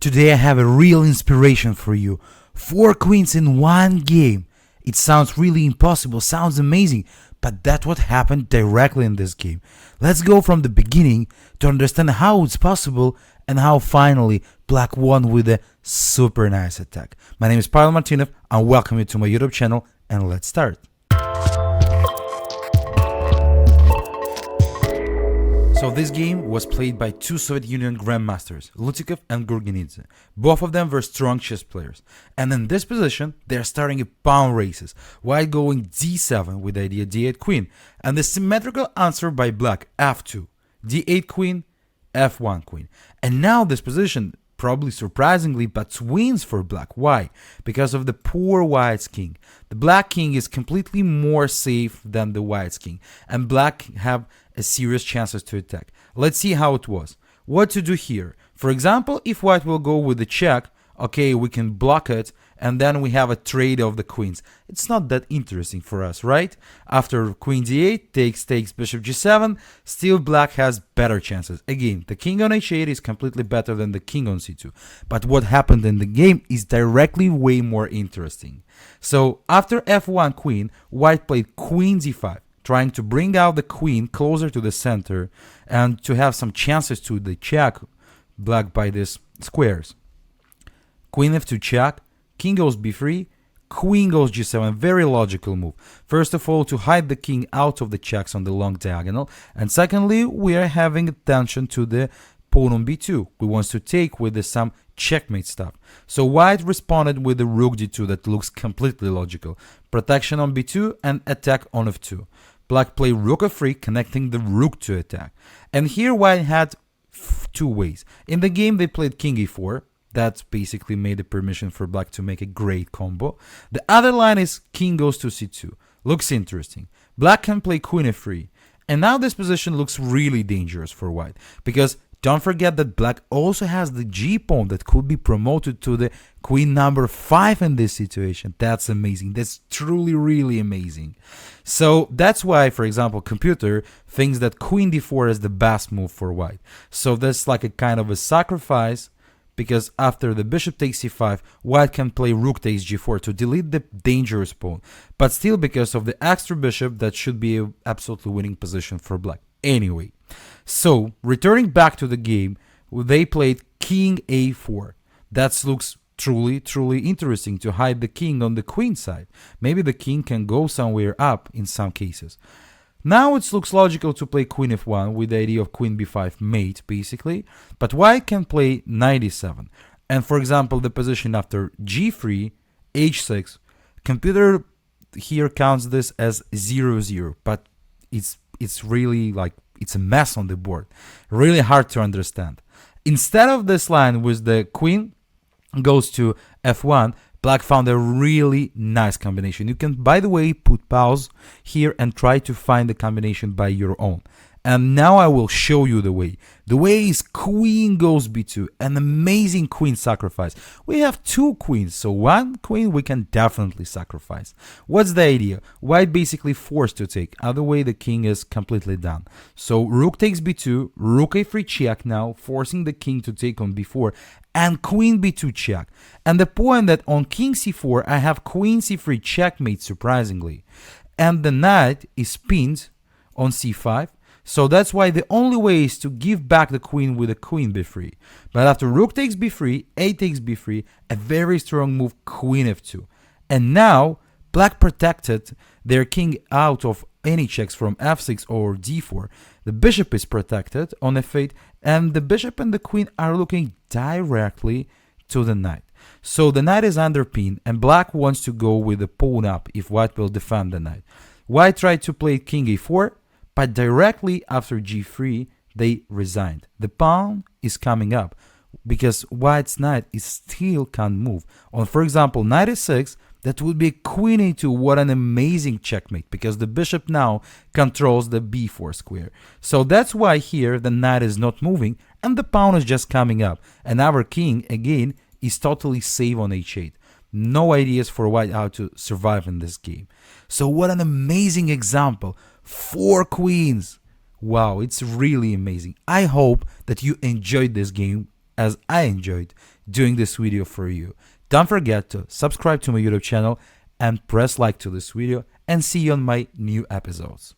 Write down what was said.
Today I have a real inspiration for you. 4 queens in one game. It sounds really impossible, sounds amazing, but that's what happened directly in this game. Let's go from the beginning to understand how it's possible and how finally Black won with a super nice attack. My name is PavelChess and welcome you to my YouTube channel, and let's start. So this game was played by two Soviet Union grandmasters, Lutikov and Gurgenidze. Both of them were strong chess players. And in this position, they are starting a pawn races, while going d7 with the idea d8 queen, and the symmetrical answer by black f2, d8 queen, f1 queen. And now this position, probably surprisingly, but wins for black. Why? Because of the poor white's king. The black king is completely more safe than the white's king, and black have a serious chances to attack. Let's see how it was. What to do here? For example, if white will go with the check, okay, we can block it, and then we have a trade of the queens. It's not that interesting for us, right? After queen d8 takes bishop g7, still black has better chances. Again, the king on h8 is completely better than the king on c2. But what happened in the game is directly way more interesting. So after f1 queen, white played queen d5, trying to bring out the queen closer to the center and to have some chances to the check black by these squares. Queen f2 check, king goes b3, queen goes g7, very logical move. First of all, to hide the king out of the checks on the long diagonal, and secondly, we are having attention to the pawn on b2. We want to take with some checkmate stuff. So white responded with the rook d2 that looks completely logical. Protection on b2 and attack on f2. Black played rook f3, connecting the rook to attack. And here white had two ways. In the game they played king e4. That basically made the permission for black to make a great combo. The other line is king goes to c2. Looks interesting. Black can play queen f3. And now this position looks really dangerous for white, because don't forget that black also has the g-pawn that could be promoted to the queen number 5 in this situation. That's amazing. That's truly, really amazing. So that's why, for example, computer thinks that queen d4 is the best move for white. So that's like a kind of a sacrifice, because after the bishop takes c5, white can play rook takes g4 to delete the dangerous pawn, but still because of the extra bishop, that should be an absolutely winning position for black. Anyway, so returning back to the game, they played king a4. That looks truly interesting, to hide the king on the queen side. Maybe the king can go somewhere up in some cases. Now it looks logical to play queen f1 with the idea of queen b5 mate, basically, but white can play knight e7. And for example, the position after g3, h6, computer here counts this as 0-0, but it's really like, it's a mess on the board. Really hard to understand. Instead of this line with the queen goes to f1, black found a really nice combination. You can, by the way, put pause here and try to find the combination by your own. And now I will show you the way. The way is queen goes b2, an amazing queen sacrifice. We have two queens, so one queen we can definitely sacrifice. What's the idea? White basically forced to take, other way the king is completely done. So rook takes b2, rook a3 check now, forcing the king to take on b4, and queen b2 check. And the point that on king c4 I have queen c3 checkmate, surprisingly. And the knight is pinned on c5. So that's why the only way is to give back the queen with a queen b3. But after rook takes b3, a takes b3, a very strong move, queen f2. And now black protected their king out of any checks from f6 or d4. The bishop is protected on f8, and the bishop and the queen are looking directly to the knight. So the knight is underpinned, and black wants to go with the pawn up if white will defend the knight. White tried to play king a4, but directly after g3, they resigned. The pawn is coming up because white's knight is still can't move. On, for example, knight e6, that would be queen a2. What an amazing checkmate, because the bishop now controls the b4 square. So that's why here the knight is not moving and the pawn is just coming up. And our king, again, is totally safe on h8. No ideas for white how to survive in this game. So what an amazing example. 4 queens. Wow, it's really amazing. I hope that you enjoyed this game as I enjoyed. doing this video for you. Don't forget to subscribe to my YouTube channel and press like to this video, and see you on my new episodes.